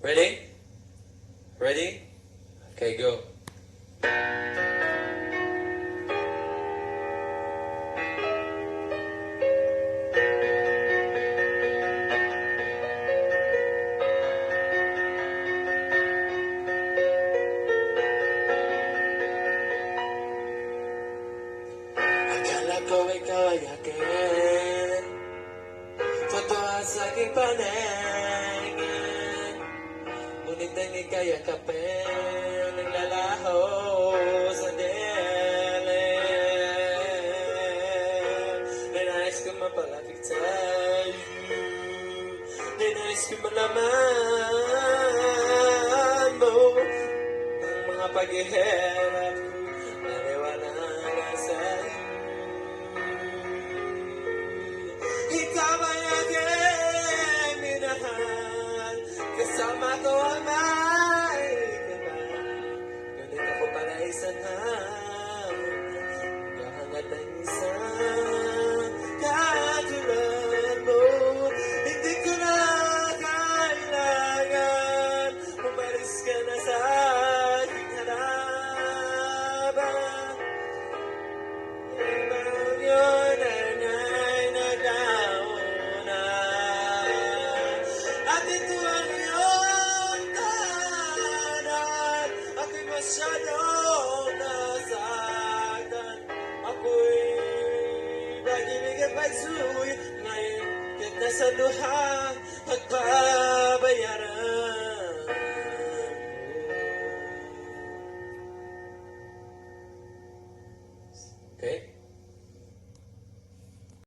Ready? Ready? Okay, go. Akala ko ikaw ay akin, totoo sa aking paningin. Ngunit ang ika'y akapin, naglalaho sa dilim. Ninais ko mapalapit sa'yo, ninais ko malaman mo ang mga paghihirap ko, naliwanagan sa'yo. Ikaw ay aking minahal, kasama ko ang may kapal. Ngunit ako pala isang hangad ang isang katulad mo. Hindi ko na kailangan, umalis ka na sa aking harapan. Ibang yun ay nagdauna, at ito ang iyong tahanan. Ako'y masyadong nasaktan, ako'y pag-ibig at pagsuyo. Ngayon, kahit nasa luha, pagbabayaran.